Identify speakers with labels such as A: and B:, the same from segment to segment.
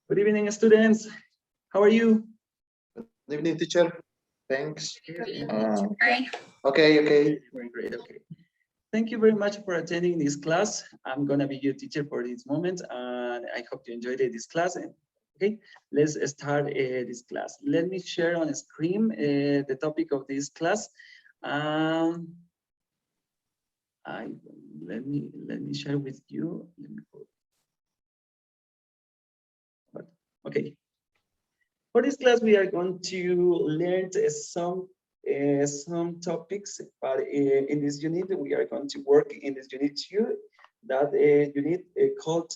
A: Good evening, students. How are you?
B: Good evening, teacher. Thanks.
C: Right.
B: Okay.
A: Great. Okay. Thank you very much for attending this class. I'm gonna be your teacher for this moment, and I hope you enjoyed this class. Okay, let's start this class. Let me share on screen the topic of this class. Let me share with you. Okay. For this class, we are going to learn some topics, but in this unit, we are going to work in this unit 2, that unit called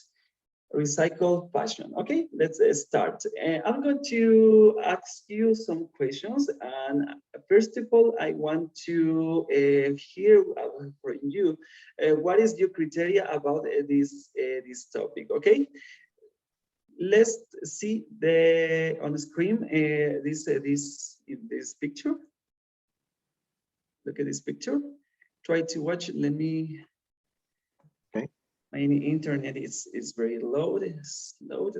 A: Recycle Fashion. Okay, let's start. I'm going to ask you some questions, and first of all, I want to hear from you what is your criteria about this topic. Okay. Let's see on the screen this picture. Look at this picture. Try to watch. Let me.
B: Okay.
A: My internet is very low. Slow.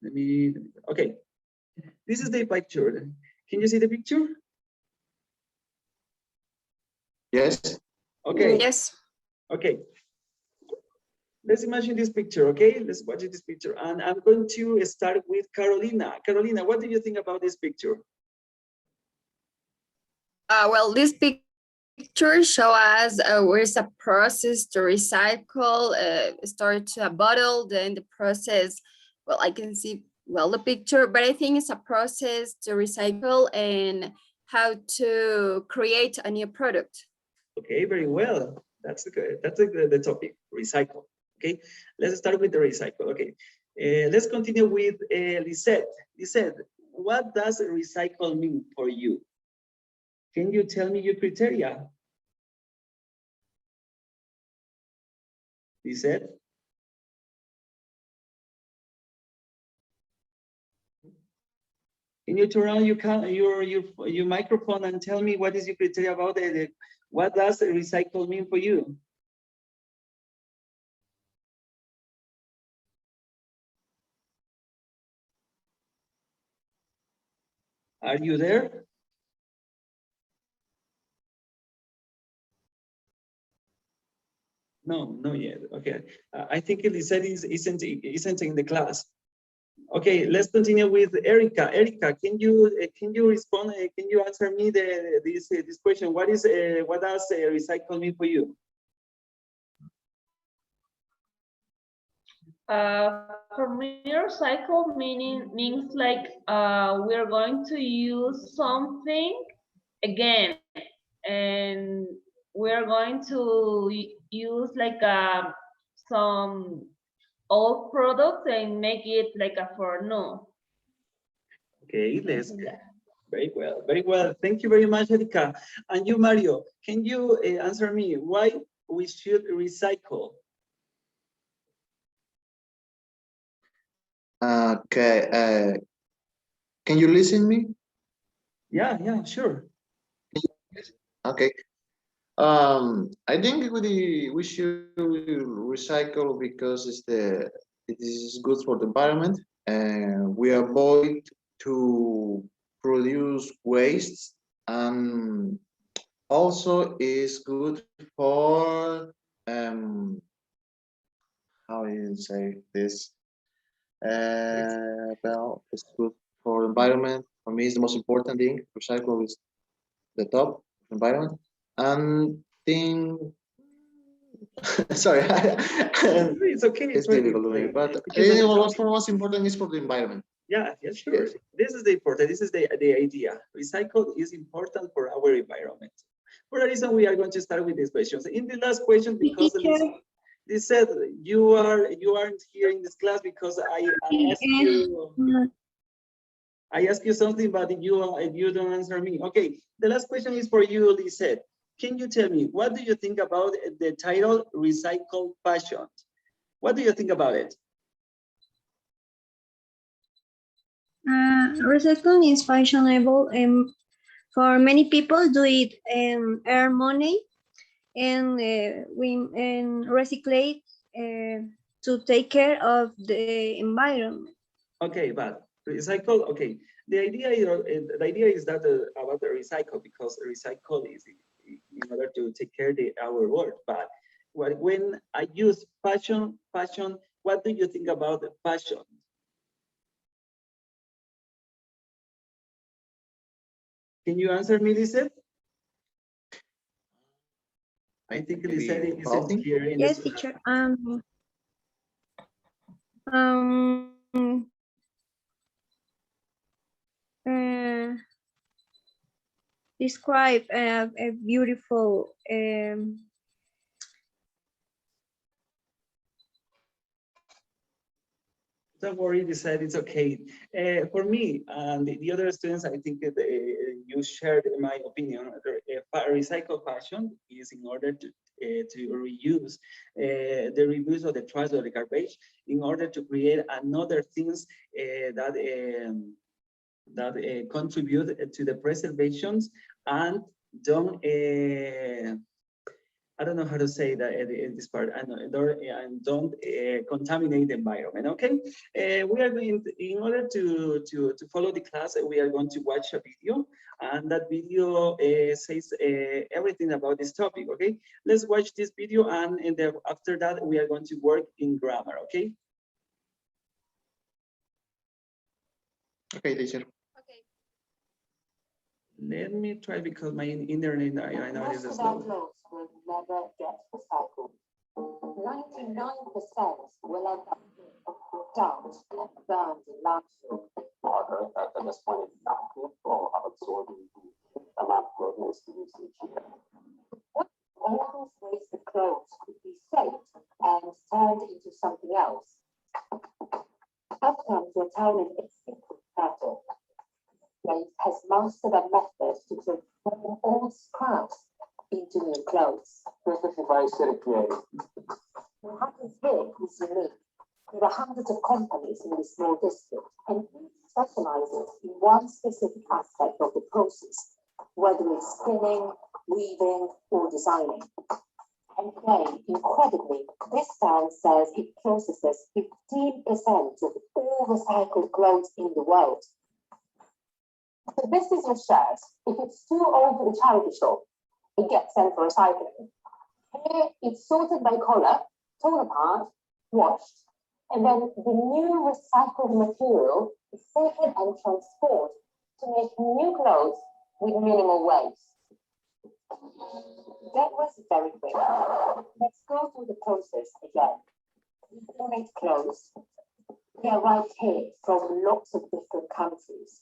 A: Let me. Okay. This is the picture. Can you see the picture?
B: Yes.
A: Okay.
C: Yes.
A: Okay. Let's imagine this picture, okay? Let's watch this picture. And I'm going to start with Carolina. Carolina, what do you think about this picture?
C: Well, this picture shows us where's a process to recycle, start a bottle, then the process, well, I can see, well, the picture, but I think it's a process to recycle and how to create a new product.
A: Okay, very well. That's good. That's the topic, recycle. Okay, let's start with the recycle. Okay, let's continue with Lisette. Lisette, what does recycle mean for you? Can you tell me your criteria? Lisette? Can you turn on your microphone and tell me what is your criteria about it? What does recycle mean for you? Are you there? No, not yet. Okay, I think Lisette isn't in the class. Okay, let's continue with Erica. Erica, can you respond? Can you answer me this question? What does recycle mean for you?
D: For me, recycle means like we're going to use something again, and we're going to use like some old product and make it like a for new.
A: Okay, very well. Thank you very much, Erika. And you, Mario, can you answer me why we should recycle?
B: Okay. Can you listen me?
A: Yeah, sure.
B: Okay. I think we should recycle because it is good for the environment, and we avoid to produce waste, and also is good for how you say this? Well, it's good for environment. For me, it's the most important thing. Recycle is the top of environment. And thing, sorry,
A: It's okay.
B: it's difficult to me. But I think what's most important is for the environment.
A: Yeah, sure.
B: Yes.
A: This is the important. This is the idea. Recycle is important for our environment. For that reason, we are going to start with these questions. In the last question, because they said you aren't here in this class because I asked you something, but you don't answer me. Okay, the last question is for you, Lisette. Can you tell me what do you think about the title "Recycle Fashion"? What do you think about it?
E: Recycling is fashionable, and for many people do it earn money, and recycle to take care of the environment.
A: Okay, but recycle. Okay, the idea is that about the recycle, because recycle is in order to take care of our world. But when I use fashion, what do you think about fashion? Can you answer me, Lisette? I think
B: Maybe
A: Lisette isn't
B: clothing?
A: here in
E: Yes,
A: this.
E: teacher. Um, uh, Describe a beautiful
A: Don't worry, Lisette, it's okay. For me and the other students, I think that you shared my opinion. Recycle fashion is in order to reuse the reuse of the trash or the garbage in order to create another things that contribute to the preservations and don't I don't know how to say that in this part. And don't contaminate the environment. Okay, we are going in order to follow the class. We are going to watch a video, and that video says everything about this topic. Okay, let's watch this video, and after that we are going to work in grammar. Okay.
B: Okay, teacher.
C: Okay.
A: Let me try because my internet I know it is
F: Most of our
A: slow.
F: clothes will never get recycled. 99% will end up dumped and burned in landfill.
G: However, at this point, it's not capable of absorbing the amount of clothing that's produced each year.
F: All those wasted clothes could be saved and turned into something else. I've come to a town in Italy called Prato. It has mastered a method to transform old scraps into new clothes.
G: Questo si fa essere chiari.
F: What happens here is unique. There are hundreds of companies in this small district, and each specializes in one specific aspect of the process, whether it's spinning, weaving, or designing. And today, incredibly, this town says it processes 15% of all recycled clothes in the world. So this is your shirt. If it's too old for the charity shop, it gets sent for recycling. Here, it's sorted by color, torn apart, washed, and then the new recycled material is taken and transformed to make new clothes with minimal waste. That was very quick. Let's go through the process again. We donate clothes. They arrive here from lots of different countries.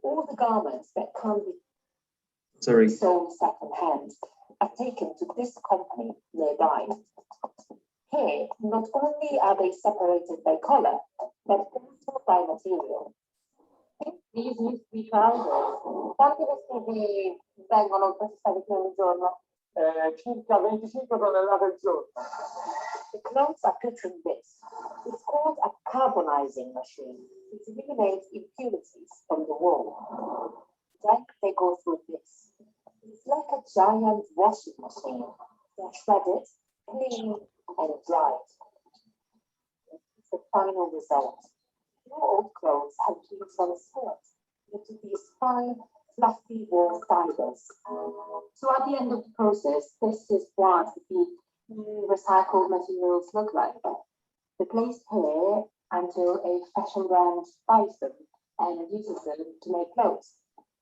F: All the garments that can't be
A: Sorry.
F: sold second-hand are taken to this company nearby. Here, not only are they separated by color, but also by material. These used to be trousers. Quanti vestiti vengono processati ogni giorno?
G: Circa 25 tonnellate al giorno.
F: The clothes are put in this. It's called a carbonizing machine. It eliminates impurities from the wool. Then they go through this. It's like a giant washing machine. They're shredded, cleaned, and dried. It's the final result. Your old clothes have been transformed into these fine, fluffy wool fibers. So at the end of the process, this is what the recycled materials look like. They're placed here until a fashion brand buys them and uses them to make clothes.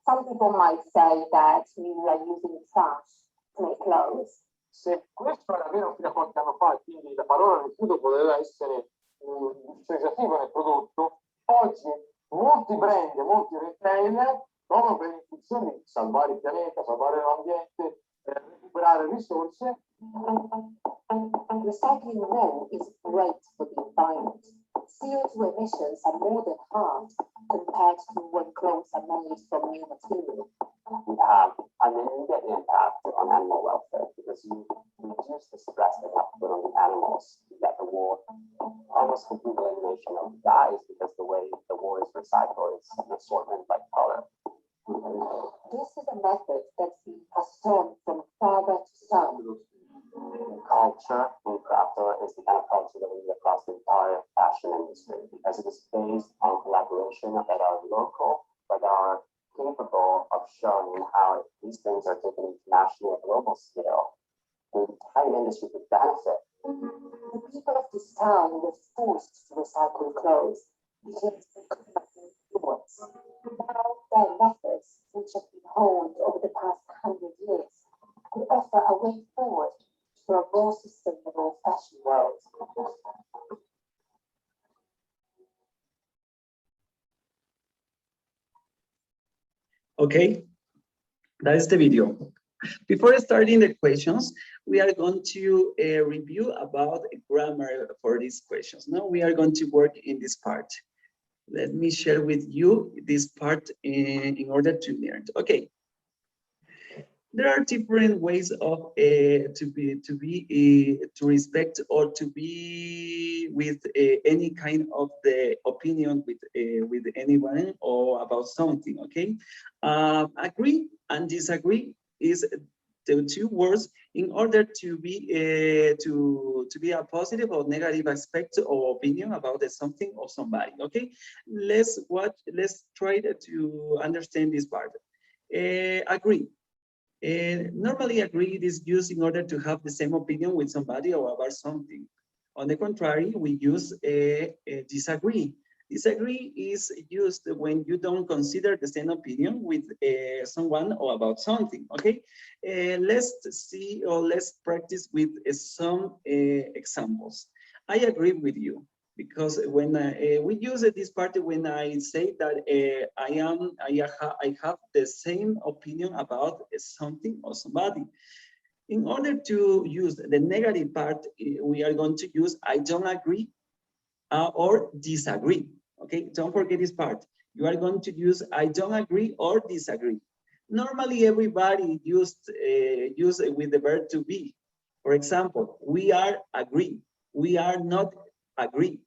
F: Some people might say that we are using trash to make clothes.
G: Se questo era vero fino a qualche anno fa, quindi la parola rifiuto poteva essere dispregiativo nel prodotto, oggi molti brand e molti retailer proprio per l'intenzione di salvare il pianeta, salvare l'ambiente, recuperare risorse.
F: Recycling wool is great for the environment. CO2 emissions are more than halved compared to when clothes are made from new material.
G: We have an immediate impact on animal welfare because you reduce the stress that you have to put on the animals to get the wool. Almost complete elimination of dyes because the way the wool is recycled is an assortment by color.
F: This is a method that's been passed on from father to son.
G: Culture and craft. factor is the kind of culture that we need across the entire fashion industry, because it is based on collaboration that are local, but are capable of showing how these things are taken internationally at global scale. The entire industry would benefit.
F: The people of this town were forced to recycle clothes because they could not make new ones. Now their methods, which have been honed over the past 100 years, could offer a way forward for a more sustainable fashion world.
A: Okay, that is the video. Before starting the questions, we are going to review about grammar for these questions. Now we are going to work in this part. Let me share with you this part in order to learn. Okay. There are different ways of to respect or to be with any kind of the opinion with anyone or about something. Okay, agree and disagree is the two words in order to be a positive or negative aspect or opinion about something or somebody. Okay, let's try to understand this part. Agree. Normally, agree is used in order to have the same opinion with somebody or about something. On the contrary, we use disagree. Disagree is used when you don't consider the same opinion with someone or about something. Okay, let's see or let's practice with some examples. I agree with you, because when we use this part when I say that I have the same opinion about something or somebody. In order to use the negative part, we are going to use I don't agree or disagree. Okay, don't forget this part. You are going to use I don't agree or disagree. Normally, everybody use with the verb to be. For example, we are agree. We are not agree.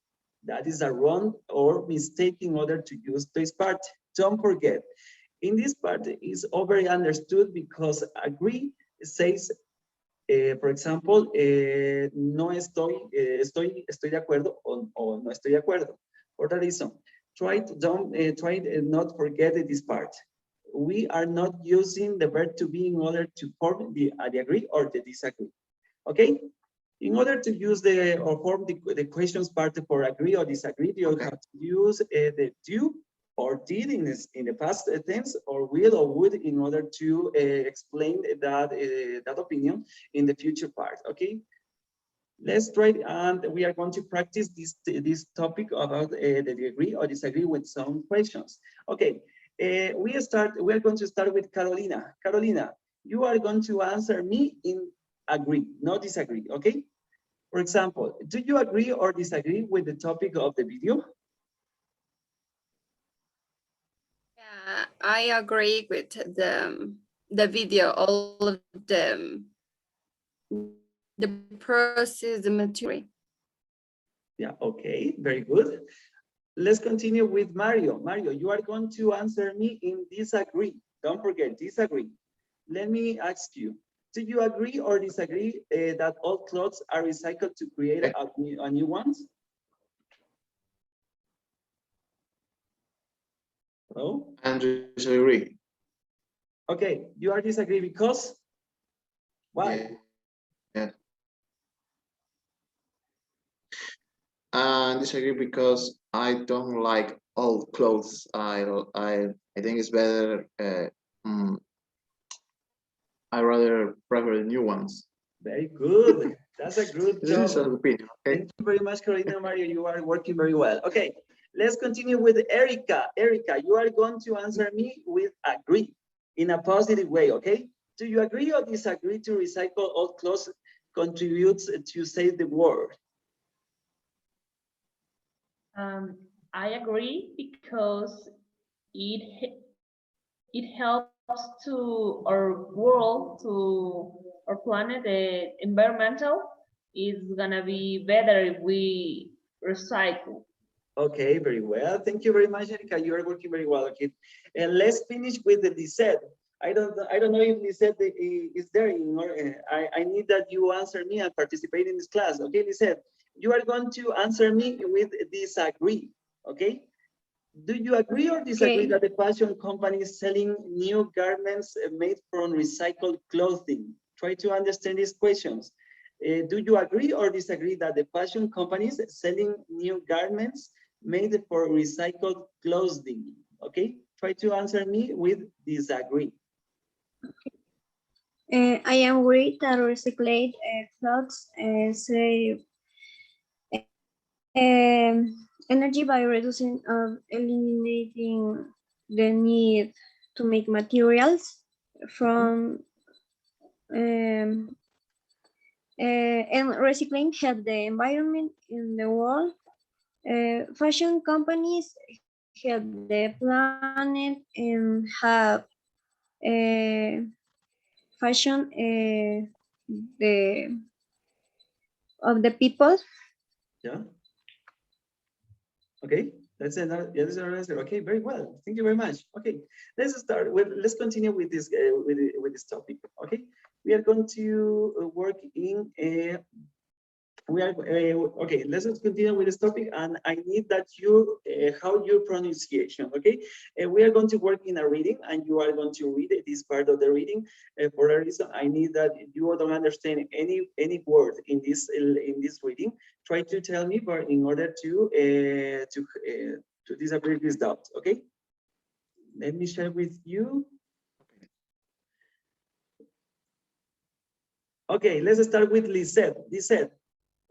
A: That is a wrong or mistake in order to use this part. Don't forget, in this part is already understood because agree says, por example, no estoy de acuerdo o no estoy de acuerdo. For that reason, try not forget this part. We are not using the verb to be in order to form the agree or the disagree. Okay? In order to use or form the questions part for agree or disagree, you have to use the do or did in the past tense, or will or would in order to explain that opinion in the future part. Okay, let's try, and we are going to practice this topic about the agree or disagree with some questions. Okay, we are going to start with Carolina. Carolina, you are going to answer me in agree, not disagree. Okay. For example, do you agree or disagree with the topic of the video?
C: Yeah, I agree with the video, all of the process, the material.
A: Yeah, okay, very good. Let's continue with Mario. Mario, you are going to answer me in disagree. Don't forget, disagree. Let me ask you, do you agree or disagree that all clothes are recycled to create a new ones? Hello?
B: And disagree.
A: Okay, you are disagree because? Why?
B: Yeah. And disagree because I don't like old clothes. I think it's better. I rather prefer the new ones.
A: Very good. That's a good
B: This
A: job.
B: is an opinion. Okay.
A: Thank you very much, Carolina. Mario. You are working very well. Okay, let's continue with Erica. Erica, you are going to answer me with agree in a positive way, okay? Do you agree or disagree to recycle old clothes contributes to save the world?
D: I agree because it helps to our world, to our planet, the environmental is gonna be better if we recycle.
A: Okay, very well. Thank you very much, Erica. You are working very well, okay? And let's finish with the Lisette. I don't know if Lisette is there. I need that you answer me and participate in this class. Okay, Lisette, you are going to answer me with disagree. Okay. Do you agree or disagree
E: Okay.
A: that the fashion company is selling new garments made from recycled clothing? Try to understand these questions. Do you agree or disagree that the fashion companies selling new garments made for recycled clothing? Okay, try to answer me with disagree.
E: I am worried that recycled clothes save energy by reducing or eliminating the need to make materials from and recycling help the environment in the world. Fashion companies help the planet and have fashion the of the people.
A: Yeah. Okay, that's another. Yeah, that's another answer. Okay, very well. Thank you very much. Okay, let's start with. Let's continue with this with this topic. Okay, we are going to work in a. We are okay. Let's just continue with this topic, and I need that you how your pronunciation. Okay, we are going to work in a reading, and you are going to read this part of the reading. For a reason, I need that you don't understand any word in this reading. Try to tell me, but in order to disappear this doubt. Okay, let me share with you. Okay, let's start with Lisette. Lisette,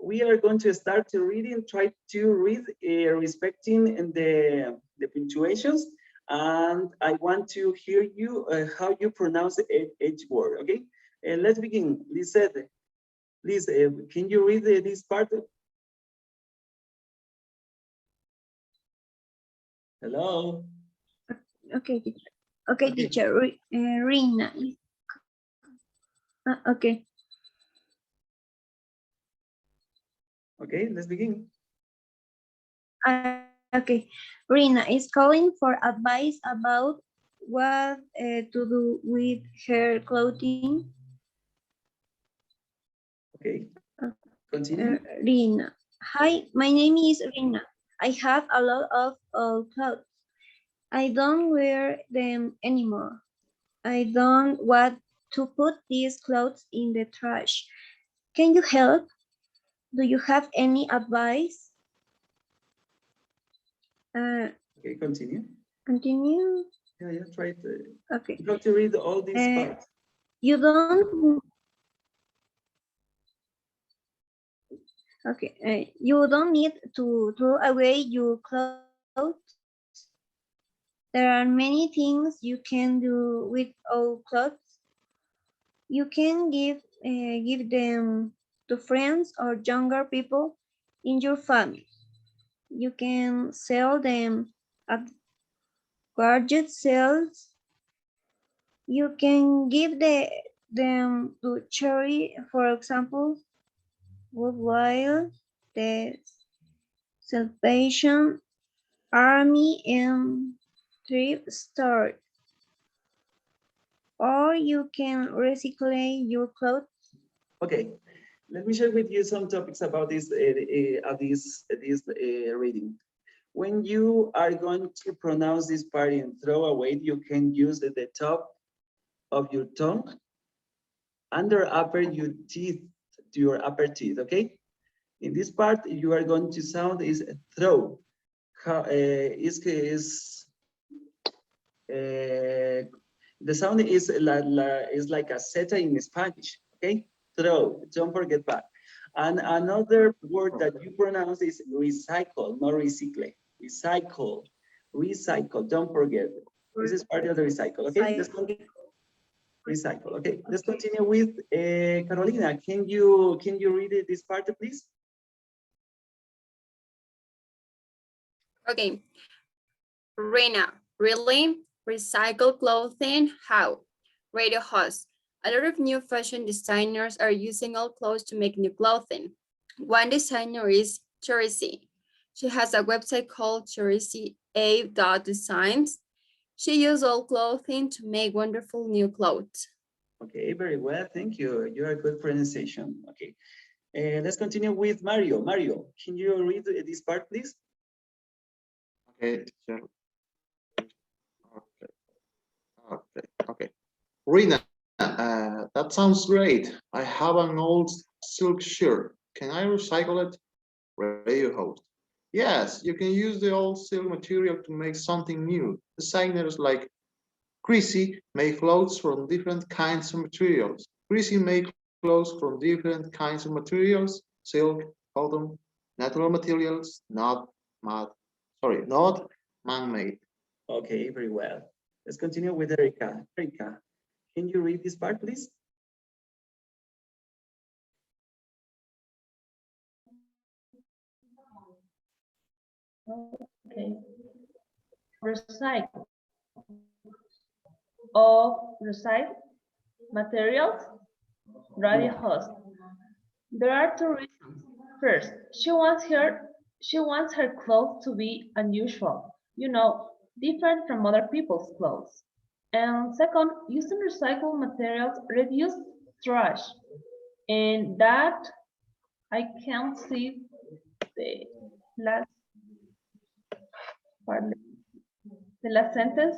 A: we are going to start to reading. Try to read respecting the punctuations, and I want to hear you how you pronounce each word. Okay, let's begin. Lisette, please, can you read this part? Hello.
E: Okay, teacher. Okay, teacher. Rina. Okay.
A: Okay, let's begin.
E: Okay. Rina is calling for advice about what to do with her clothing.
A: Okay, continue.
E: Rina. Hi, my name is Rina. I have a lot of old clothes. I don't wear them anymore. I don't want to put these clothes in the trash. Can you help? Do you have any advice?
A: Okay, continue.
E: Continue.
A: Yeah, try to.
E: Okay.
A: You have to read all these parts.
E: You don't. Okay. You don't need to throw away your clothes. There are many things you can do with old clothes. You can give them to friends or younger people in your family. You can sell them at garage sales. You can give them to charity, for example, while the Salvation Army and thrift store. Or you can recycle your clothes.
A: Okay, let me share with you some topics about this reading. When you are going to pronounce this part in throw away, you can use the top of your tongue, under upper your teeth, to your upper teeth. Okay. In this part, you are going to sound is throw. The sound is like a zeta in Spanish. Okay, throw. Don't forget that. And another word that you pronounce is recycle, not recycle. Recycle, recycle. Don't forget. This is part of the recycle. Okay, let's continue. Recycle. Okay, let's continue with Carolina. Can you read this part, please?
C: Okay. Rena, really? Recycle clothing? How? Radio host. A lot of new fashion designers are using old clothes to make new clothing. One designer is Tracy. She has a website called TracyA.designs. She used old clothing to make wonderful new clothes.
A: Okay, very well. Thank you. You are good pronunciation. Okay. Let's continue with Mario. Mario, can you read this part, please?
B: Okay, teacher. Okay, okay. Rina, that sounds great. I have an old silk shirt. Can I recycle it? Radio host. Yes, you can use the old silk material to make something new. Designers like Chrissy make clothes from different kinds of materials. Chrissy make clothes from different kinds of materials, silk, cotton, natural materials, not man-made.
A: Okay, very well. Let's continue with Erica. Erica, can you read this part, please?
D: Okay. Recycle. Of recycled materials, radio host. There are two reasons. First, she wants her clothes to be unusual, different from other people's clothes. And second, using recycled materials reduce trash. And that I can't see the last part, the last sentence.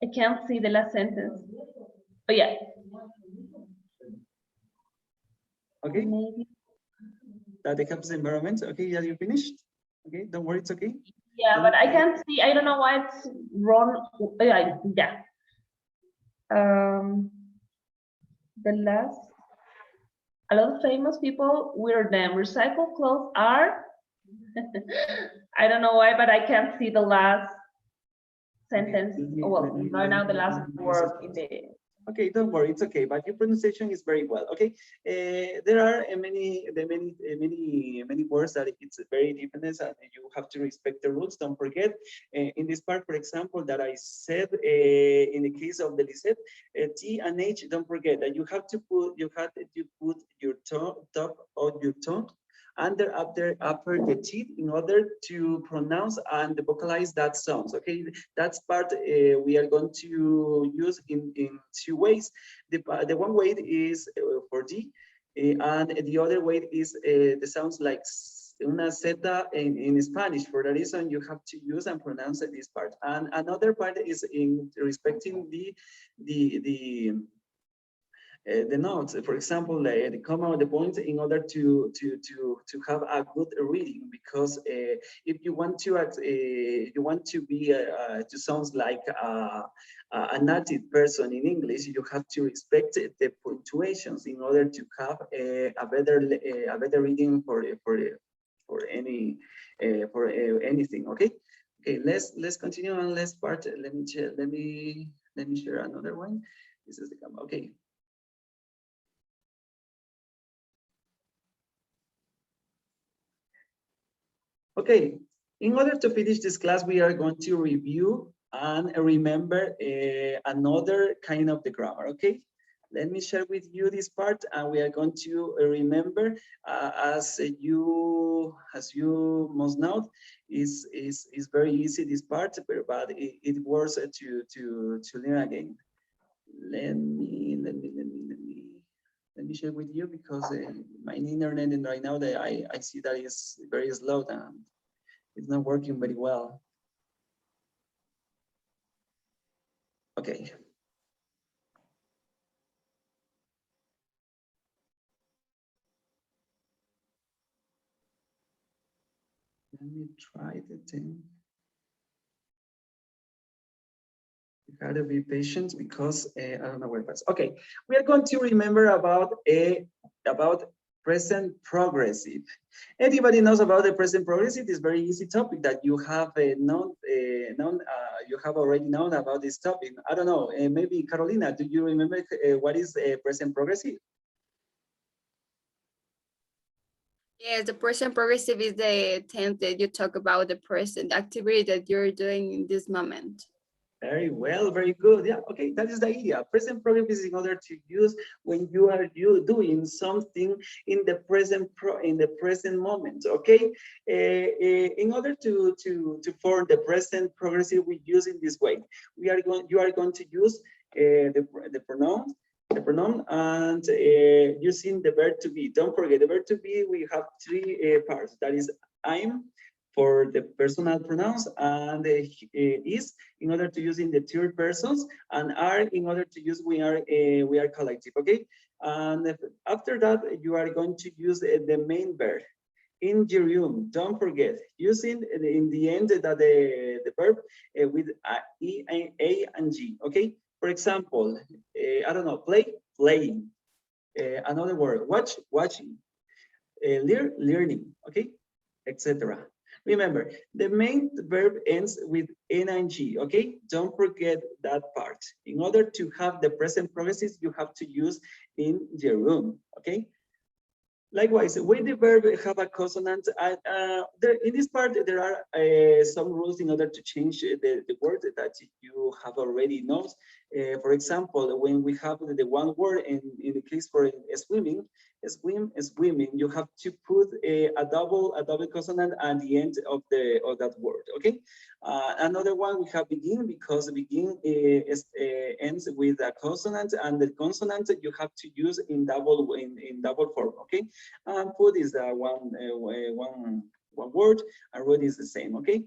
D: I can't see the last sentence. Oh yeah.
A: Okay,
D: Maybe.
A: that helps the environment. Okay, yeah, you finished? Okay, don't worry, it's okay.
D: Yeah, but I can't see. I don't know why it's wrong. Yeah. The last, a lot of famous people wear them. Recycled clothes are. I don't know why, but I can't see the last sentence. Well, right now the last word in the.
A: Okay, don't worry, it's okay. But your pronunciation is very well. Okay, there are many words that it's very different, and you have to respect the rules. Don't forget in this part, for example, that I said in the case of the Lisette, T and H. Don't forget that you have to put your top of your tongue under upper the teeth in order to pronounce and vocalize that sounds. Okay, that's part we are going to use in two ways. The one way is for D, and the other way is the sounds like una zeta in Spanish. For that reason, you have to use and pronounce this part. And another part is in respecting the notes, for example, the comma, the points, in order to have a good reading. Because if you want to be to sound like a native person in English, you have to respect the punctuations in order to have a better reading for any for anything. Okay. Okay. Let's continue on. Let's part. Let me share another one. This is the comma. Okay. Okay, in order to finish this class, we are going to review and remember another kind of the grammar, okay? Let me share with you this part, and we are going to remember, as you must know, is very easy this part, but it works to learn again. Let me share with you, because my internet and right now that I see that is very slow and it's not working very well. Okay. Let me try the thing. You gotta be patient, because I don't know where it was. Okay, we are going to remember about present progressive. Anybody knows about the present progressive? It's very easy topic that you have you have already known about this topic. I don't know. Maybe Carolina, do you remember what is present progressive?
C: Yes, the present progressive is the tense that you talk about the present activity that you're doing in this moment.
A: Very well, very good. Yeah, okay, that is the idea. Present progressive is in order to use when you are doing something in the present moment. Okay, in order to form the present progressive, we use in this way. You are going to use the pronoun and using the verb to be. Don't forget the verb to be. We have three parts. That is I'm for the personal pronouns, and is in order to use in the third persons, and are in order to use we are collective. Okay, and after that you are going to use the main verb in your room. Don't forget using in the end that the verb with a and g. Okay, for example, I don't know, playing, another word, watching, learning. Okay, etc. Remember, the main verb ends with ing, okay? Don't forget that part. In order to have the present progressive, you have to use in the room, okay? Likewise, when the verb have a consonant, in this part, there are some rules in order to change the word that you have already known. For example, when we have the one word in the case for swimming, swimming, you have to put a double consonant at the end of that word. Okay. Another one we have begin, because begin ends with a consonant, and the consonant you have to use in double form. Okay. And food is one word, and road is the same. Okay.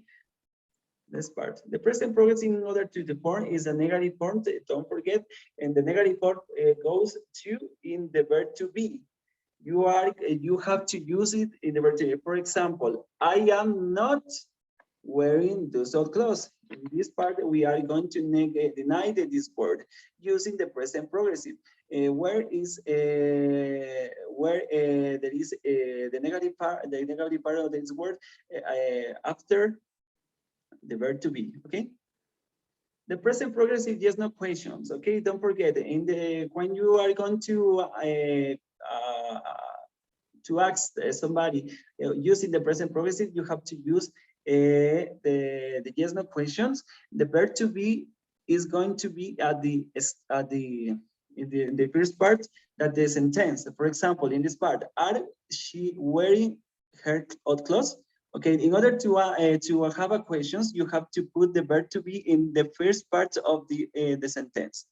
A: This part. The present progressive in order to the form is a negative form. Don't forget, and the negative form goes to in the verb to be. You have to use it in the verb to be. For example, I am not wearing those old clothes. In this part, we are going to deny this word using the present progressive. Where there is the negative part of this word after the verb to be. Okay. The present progressive, yes, no questions. Okay, don't forget when you are going to ask somebody using the present progressive, you have to use the yes no questions. The verb to be is going to be in the first part that the sentence. For example, in this part, are she wearing her old clothes? Okay, in order to have a questions, you have to put the verb to be in the first part of the sentence.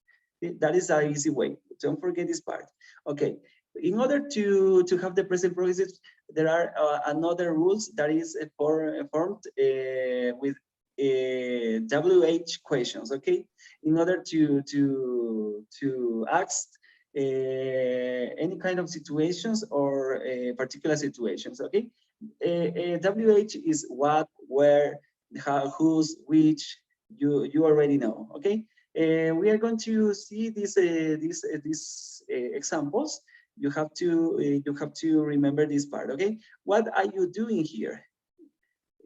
A: Okay? That is an easy way. Don't forget this part. Okay. In order to have the present progressive, there are another rules that is formed with WH questions. Okay, in order to ask any kind of situations or particular situations. Okay, WH is what, where, how, whose, which. You already know. Okay, we are going to see these examples. You have to remember this part. Okay, what are you doing here?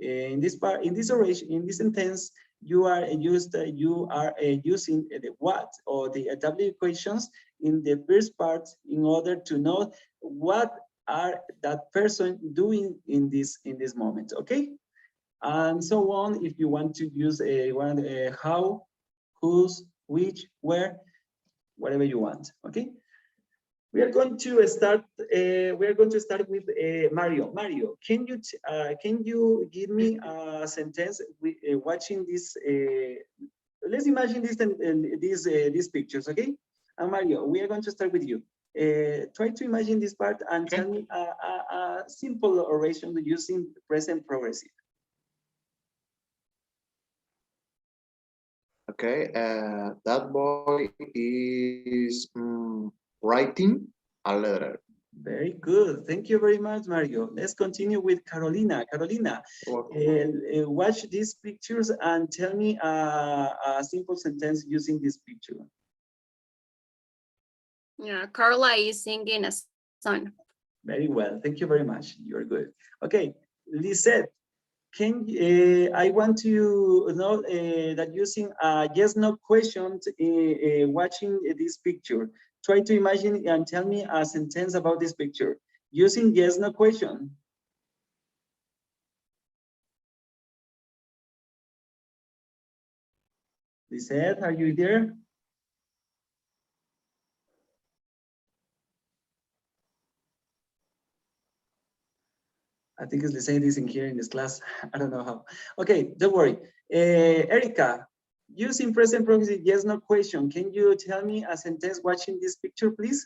A: In this part, in this oration, in this sentence, you are using the what or the W questions in the first part in order to know what are that person doing in this moment. Okay, and so on. If you want to use how, whose, which, where, whatever you want. Okay. We are going to start. We are going to start with Mario. Mario, can you give me a sentence with, watching this? Let's imagine these pictures, okay? And Mario, we are going to start with you. Try to imagine this part and tell me a simple oration using present progressive.
B: Okay, that boy is writing a letter.
A: Very good. Thank you very much, Mario. Let's continue with Carolina. Carolina, watch these pictures and tell me a simple sentence using this picture.
C: Yeah, Carla is singing a song.
A: Very well. Thank you very much. You're good. Okay, Lisette, I want to know that using yes no questions watching this picture. Try to imagine and tell me a sentence about this picture using yes no question. Lisette, are you there? I think it's Lisette isn't here in this class. I don't know how. Okay, don't worry. Erica, using present progressive yes, no question. Can you tell me a sentence watching this picture, please?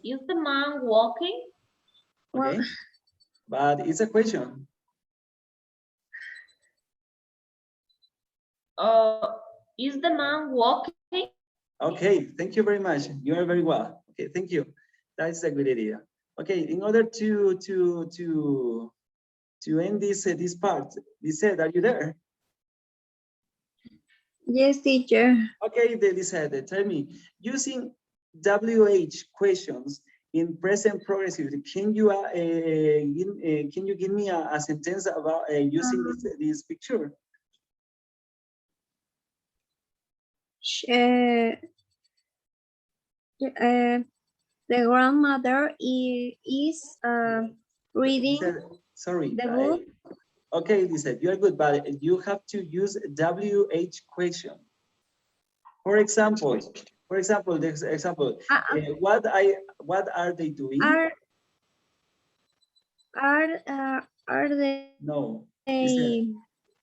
D: Is the man walking?
A: Okay,
E: Well,
A: but it's a question.
D: Is the man walking?
A: Okay, thank you very much. You are very well. Okay, thank you. That's a good idea. Okay, in order to end this part, Lisette, are you there?
E: yes, teacher.
A: Okay, Lisette, tell me, using WH questions in present progressive, can you give me a sentence about using this picture?
E: Uh, the grandmother is reading
A: Lisette, sorry,
E: the book.
A: okay, Lisette, you are good, but you have to use WH question. For example, this example, what are they doing?
E: Are are
A: No,
E: they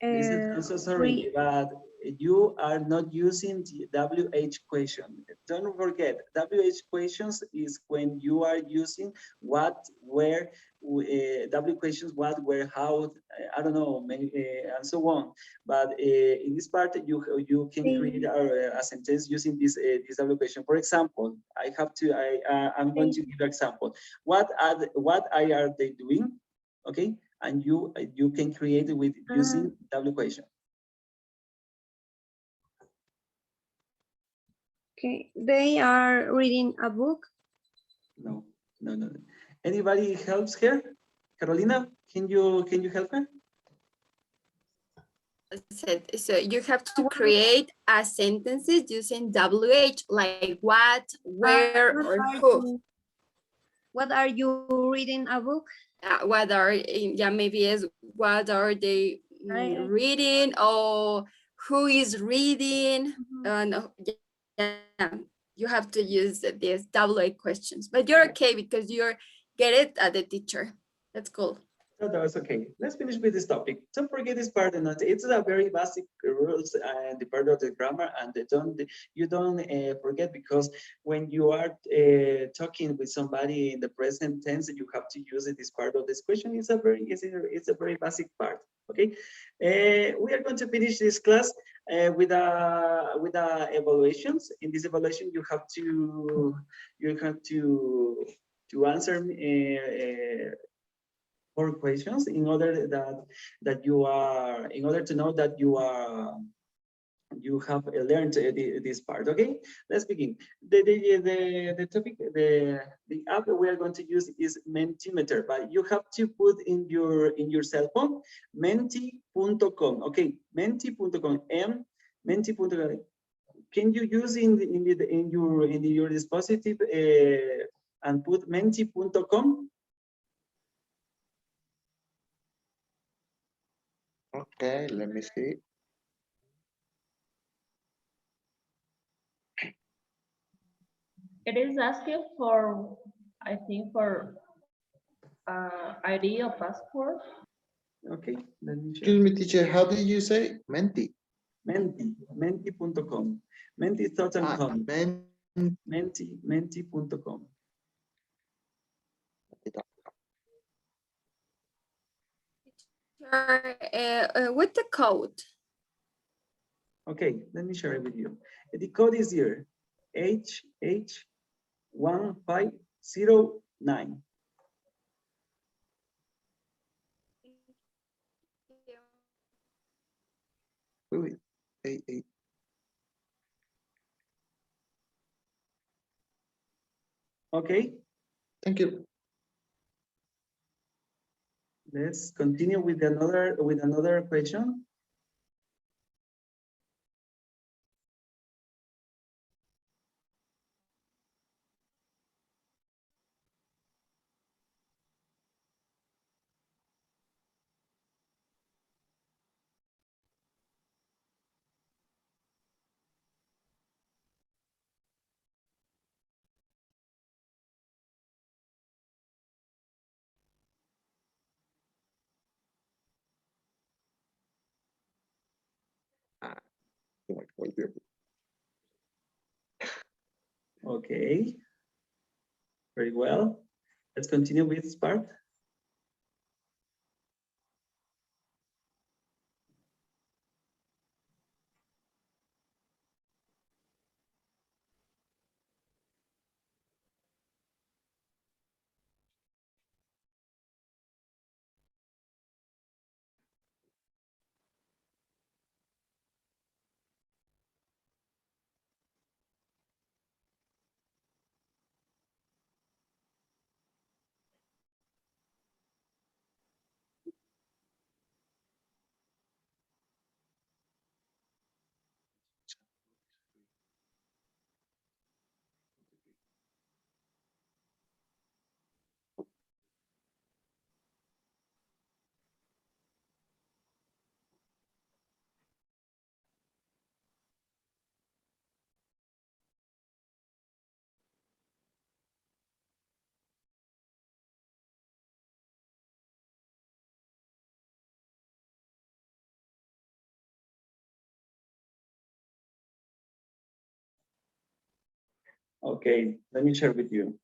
A: I'm so sorry, but you are not using the WH question. Don't forget, WH questions is when you are using what, where, W questions, what, where, how, I don't know, and so on. But in this part, you can create a sentence using this W question. For example, I'm going to give you an example. What are they doing? Okay, and you can create it with using W question.
E: Okay, they are reading a book.
A: No. Anybody helps her? Carolina, can you help her?
C: So you have to create a sentences using WH, like what, where, or who.
E: What are you reading a book?
C: What are, yeah, maybe is what are they reading, or who is reading? No, yeah, you have to use these WH questions, but you're okay because you're get it at the teacher. That's cool.
A: No, that was okay. Let's finish with this topic. Don't forget this part, and it's a very basic rules and the part of the grammar, and you don't forget, because when you are talking with somebody in the present tense, you have to use this part of this question. It's a very basic part. Okay, we are going to finish this class with evaluations. In this evaluation, you have to answer 4 questions in order that you are, in order to know that you have learned this part. Okay, let's begin. The topic, the app that we are going to use is Mentimeter, but you have to put in your cell phone menti.com. Okay, menti.com, menti.com. Can you use in your dispositive and put menti.com?
B: Okay, let me see.
D: It is asking for, I think, for ID or passport.
A: Okay, let me check.
B: Excuse me, teacher, how did you say menti?
A: Menti.com. Menti thoughts and comments. Menti.com.
C: With the code.
A: Okay, let me share it with you. The code is here, HH1509.
B: Wait, wait.
A: Okay,
B: Thank you.
A: let's continue with another question. Okay, very well. Let's continue with this part. Okay, let me share with you.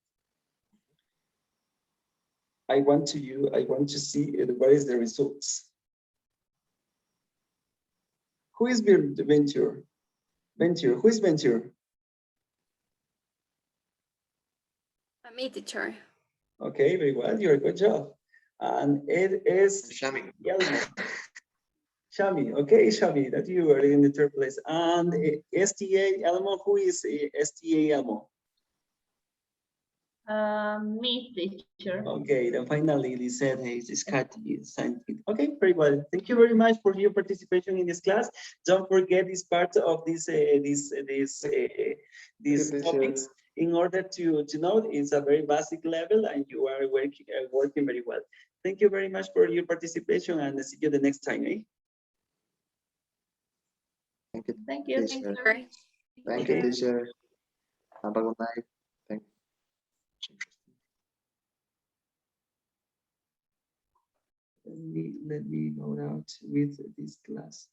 A: I want to see what is the results. Who is Venture? Venture, who is Venture?
C: Me, teacher.
A: Okay, very well, you're a good job. And it is
B: Shami.
A: Elmo. Shami, okay, Shami, that you are in the third place. And STA Elmo, who is STA Elmo?
D: Me, teacher.
A: Okay, then finally, Lisette is Kathy. Okay, very well. Thank you very much for your participation in this class. Don't forget this part of these topics in order to know it's a very basic level and you are working very well. Thank you very much for your participation and see you the next time. Eh?
B: Thank you,
D: Thank you.
B: teacher.
C: Sorry.
B: Thank you,
A: Okay.
B: teacher. Have a good night. Thank you.
A: Let me go out with this class.